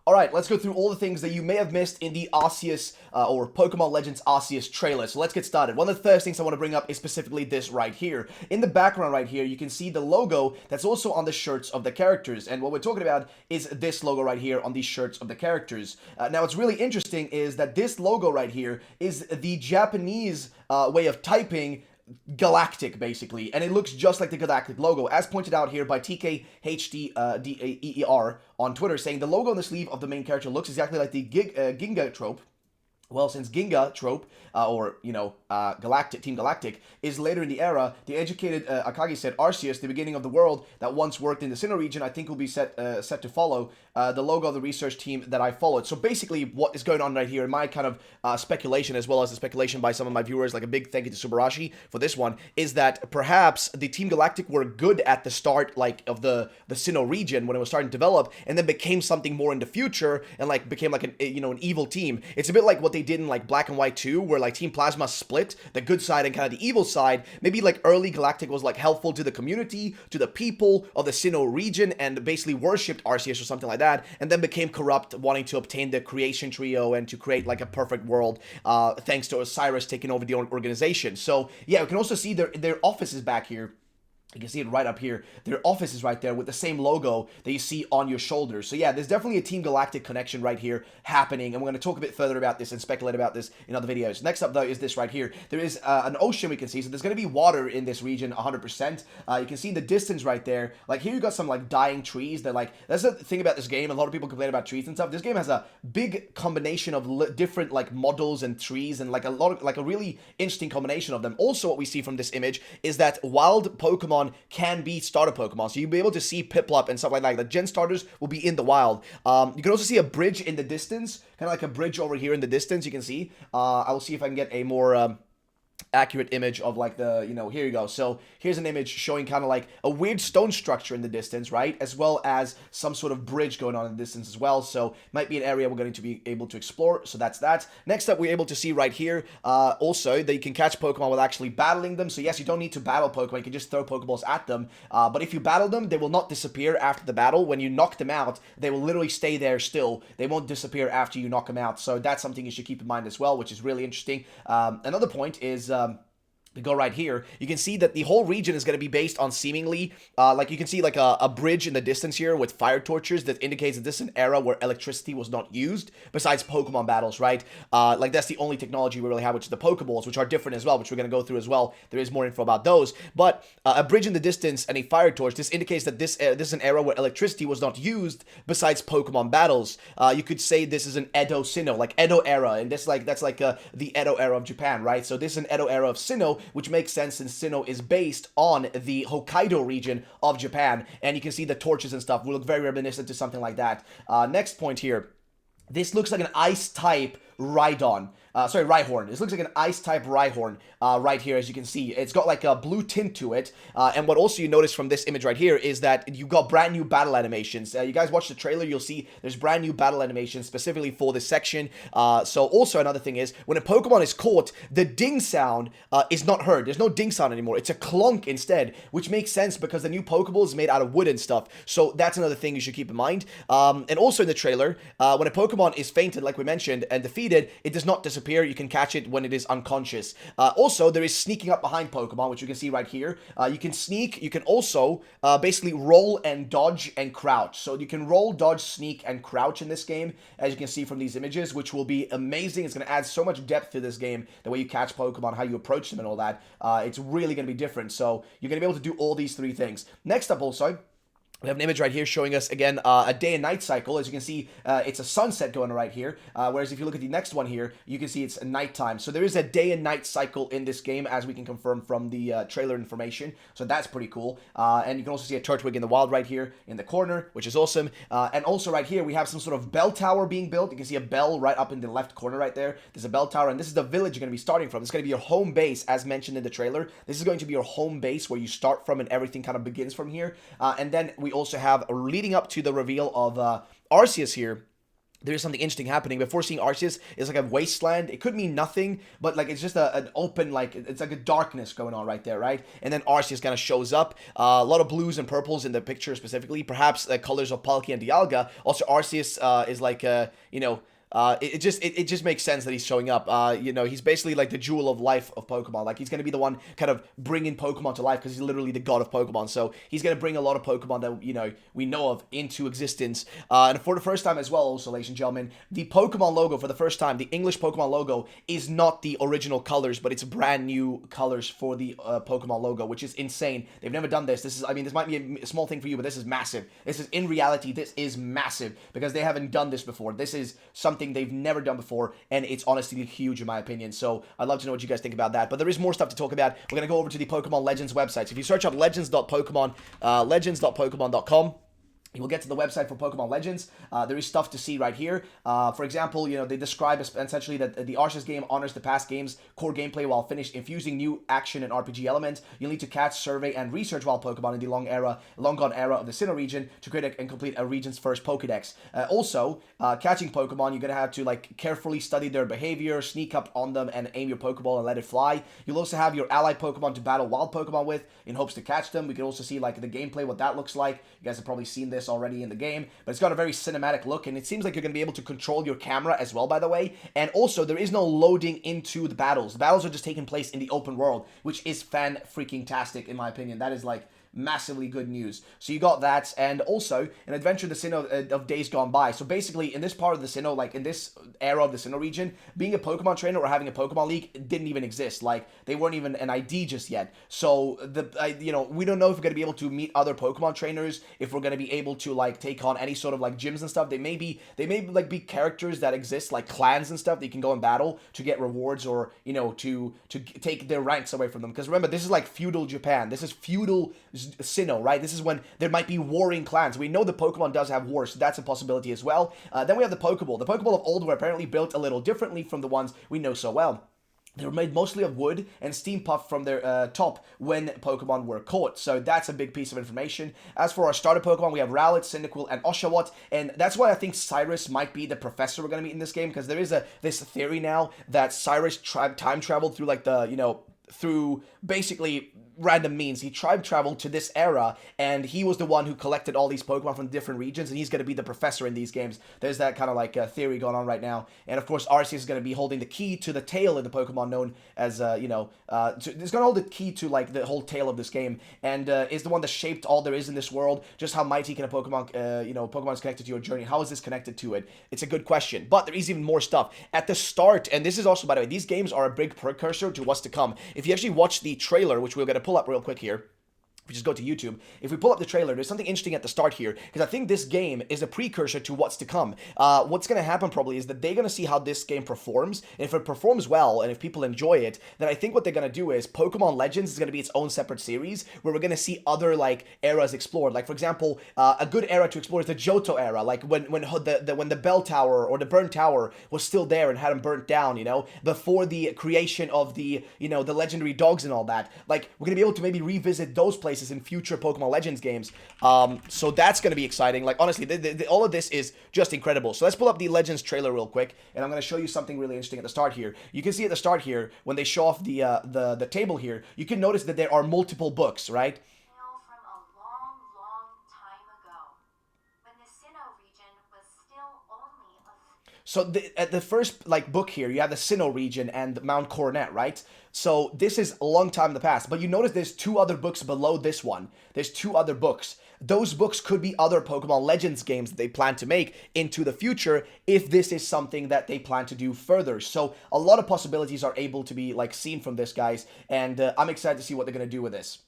Alright, let's go through all the things that you may have missed in the Arceus, or Pokemon Legends Arceus trailer. So let's get started. One of the first things I want to bring up is specifically this right here. In the background right here, you can see the logo that's also on the shirts of the characters. And what we're talking about is this logo right here on the shirts of the characters. Now, what's really interesting is that this logo right here is the Japanese way of typing Galactic, basically, and it looks just like the Galactic logo, as pointed out here by TKHDDEER on Twitter, saying the logo on the sleeve of the main character looks exactly like the Ginga trope. Well, since Ginga trope, Galactic, Team Galactic, is later in the era, the educated Akagi said, Arceus, the beginning of the world that once worked in the Sinnoh region, I think will be set to follow the logo of the research team that I followed. So basically, what is going on right here, in my kind of speculation, as well as the speculation by some of my viewers, like a big thank you to Subarashi for this one, is that perhaps the Team Galactic were good at the start, like, of the Sinnoh region when it was starting to develop, and then became something more in the future, and, like, became, like, an evil team. It's a bit like what they did in, like, Black and White 2, where, like, Team Plasma split, the good side and kind of the evil side. Maybe, like, early Galactic was, like, helpful to the community, to the people of the Sinnoh region, and basically worshipped Arceus or something like that, and then became corrupt, wanting to obtain the creation trio and to create, like, a perfect world, thanks to Cyrus taking over the organization. So, yeah, we can also see their offices back here. You can see it right up here. Their office is right there with the same logo that you see on your shoulders. So yeah, there's definitely a Team Galactic connection right here happening. And we're going to talk a bit further about this and speculate about this in other videos. Next up, though, is this right here. There is an ocean we can see. So there's going to be water in this region 100%. You can see in the distance right there. Like here you got some like dying trees. That like, that's the thing about this game. A lot of people complain about trees and stuff. This game has a big combination of different like models and trees and like a lot of like a really interesting combination of them. Also, what we see from this image is that wild Pokemon can be starter Pokemon. So you'll be able to see Piplup and stuff like that. The Gen starters will be in the wild. You can also see a bridge in the distance, kind of like a bridge over here in the distance, you can see. I will see if I can get a more accurate image of like the, here you go. So here's an image showing kind of like a weird stone structure in the distance, right? As well as some sort of bridge going on in the distance as well. So might be an area we're going to be able to explore. So that's that. Next up, we're able to see right here also that you can catch Pokemon without actually battling them. So yes, you don't need to battle Pokemon. You can just throw Pokeballs at them. But if you battle them, they will not disappear after the battle. When you knock them out, they will literally stay there still. They won't disappear after you knock them out. So that's something you should keep in mind as well, which is really interesting. Another point is we go right here, you can see that the whole region is going to be based on seemingly, like you can see like a bridge in the distance here with fire torches that indicates that this is an era where electricity was not used, besides Pokemon battles, right? Like that's the only technology we really have, which is the Pokeballs, which are different as well, which we're going to go through as well. There is more info about those, but a bridge in the distance and a fire torch, this indicates that this is an era where electricity was not used, besides Pokemon battles. You could say this is an Edo Sinnoh, like Edo era, and this like that's like the Edo era of Japan, right? So this is an Edo era of Sinnoh, which makes sense since Sinnoh is based on the Hokkaido region of Japan, and you can see the torches and stuff will look very reminiscent to something like that. Next point here, this looks like an ice type RHYDON. Rhyhorn. This looks like an ice-type Rhyhorn right here, as you can see. It's got like a blue tint to it. And what also you notice from this image right here is that you got brand new battle animations. You guys watch the trailer, you'll see there's brand new battle animations specifically for this section. So also another thing is, when a Pokemon is caught, the ding sound is not heard. There's no ding sound anymore. It's a clunk instead, which makes sense because the new Pokeball is made out of wood and stuff. So that's another thing you should keep in mind. And also in the trailer, when a Pokemon is fainted, like we mentioned, and defeated, it does not disappear. You can catch it when it is unconscious. Also, there is sneaking up behind Pokemon, which you can see right here. You can sneak. You can also basically roll and dodge and crouch. So you can roll, dodge, sneak, and crouch in this game, as you can see from these images, which will be amazing. It's going to add so much depth to this game, the way you catch Pokemon, how you approach them, and all that. It's really going to be different. So you're going to be able to do all these three things. Next up also, we have an image right here showing us, again, a day and night cycle. As you can see, it's a sunset going on right here. Whereas if you look at the next one here, you can see it's nighttime. So there is a day and night cycle in this game, as we can confirm from the trailer information. So that's pretty cool. And you can also see a Turtwig in the wild right here in the corner, which is awesome. And also right here, we have some sort of bell tower being built. You can see a bell right up in the left corner right there. There's a bell tower, and this is the village you're going to be starting from. It's going to be your home base, as mentioned in the trailer. This is going to be your home base where you start from, and everything kind of begins from here. And then we also have a leading up to the reveal of Arceus here. there is something interesting happening. Before seeing Arceus, it's like a wasteland. It could mean nothing, but like it's just an open, like it's like a darkness going on right there, right? And then Arceus kind of shows up. A lot of blues and purples in the picture specifically. Perhaps the colors of Palkia and Dialga. Also, Arceus is like it just makes sense that he's showing up. He's basically like the jewel of life of Pokemon. Like, he's going to be the one kind of bringing Pokemon to life because he's literally the god of Pokemon. So he's going to bring a lot of Pokemon that, we know of into existence. And for the first time as well, also, ladies and gentlemen, the Pokemon logo for the first time, the English Pokemon logo is not the original colors, but it's brand new colors for the Pokemon logo, which is insane. They've never done this. This might be a small thing for you, but this is massive. In reality, this is massive because they haven't done this before. This is something they've never done before, and it's honestly huge in my opinion. So I'd love to know what you guys think about that. But there is more stuff to talk about. We're going to go over to the Pokemon Legends website. So if you search up legends.pokemon.com, you will get to the website for Pokemon Legends. There is stuff to see right here. For example, they describe essentially that the Arceus game honors the past game's core gameplay while infusing new action and RPG elements. You'll need to catch, survey, and research wild Pokemon in the long gone era of the Sinnoh region to create and complete a region's first Pokedex. Also, catching Pokemon, you're gonna have to carefully study their behavior, sneak up on them, and aim your Pokeball and let it fly. You'll also have your allied Pokemon to battle wild Pokemon with in hopes to catch them. We can also see the gameplay, what that looks like. You guys have probably seen this already in the game, but it's got a very cinematic look, and it seems like you're going to be able to control your camera as well, by the way. And also, there is no loading into the battles. The battles are just taking place in the open world, which is fan-freaking-tastic, in my opinion. That is massively good news. So you got that, and also an adventure the Sinnoh of days gone by. So basically, in this part of the Sinnoh, in this era of the Sinnoh region, being a Pokemon trainer or having a Pokemon League didn't even exist. They weren't even an ID just yet. So we don't know if we're gonna be able to meet other Pokemon trainers, if we're gonna be able to take on any sort of gyms and stuff. They may be be characters that exist, like clans and stuff that you can go and battle to get rewards, or to take their ranks away from them. Because remember, this is feudal Japan. This is feudal Sinnoh, right? This is when there might be warring clans. We know the Pokemon does have wars, so that's a possibility as well. Then we have the Pokeball. The Pokeball of old were apparently built a little differently from the ones we know so well. They were made mostly of wood and steam puffed from their top when Pokemon were caught. So that's a big piece of information. As for our starter Pokemon, we have Rowlet, Cyndaquil, and Oshawott. And that's why I think Cyrus might be the professor we're going to meet in this game, because there is this theory now that Cyrus time traveled through through basically random means. He traveled to this era, and he was the one who collected all these Pokemon from different regions, and he's going to be the professor in these games. There's that kind of theory going on right now. And of course, Arceus is going to be holding the key to the tail of the Pokemon known as, he's going to hold the key to the whole tail of this game, and is the one that shaped all there is in this world. Just how mighty can a Pokemon, Pokemon is connected to your journey. How is this connected to it? It's a good question, but there is even more stuff. At the start, and this is also, by the way, these games are a big precursor to what's to come. If you actually watch the trailer, which we're going to pull up real quick here, if we just go to YouTube, if we pull up the trailer, there's something interesting at the start here, because I think this game is a precursor to what's to come. What's going to happen probably is that they're going to see how this game performs, and if it performs well, and if people enjoy it, then I think what they're going to do is Pokemon Legends is going to be its own separate series, where we're going to see other, eras explored. For example, a good era to explore is the Johto era, when the Bell Tower, or the Burn Tower, was still there and hadn't burnt down, before the creation of the legendary dogs and all that. We're going to be able to maybe revisit those places in future Pokemon Legends games. So that's going to be exciting. Honestly, all of this is just incredible. So let's pull up the Legends trailer real quick, and I'm going to show you something really interesting at the start here. You can see at the start here, when they show off the table here, you can notice that there are multiple books, right? From a long, long time ago, when the Sinnoh region was still only a... So at the first book here, you have the Sinnoh region and Mount Coronet, right? So this is a long time in the past, but you notice there's two other books below this one. There's two other books. Those books could be other Pokemon Legends games that they plan to make into the future if this is something that they plan to do further. So a lot of possibilities are able to be seen from this, guys, and I'm excited to see what they're going to do with this.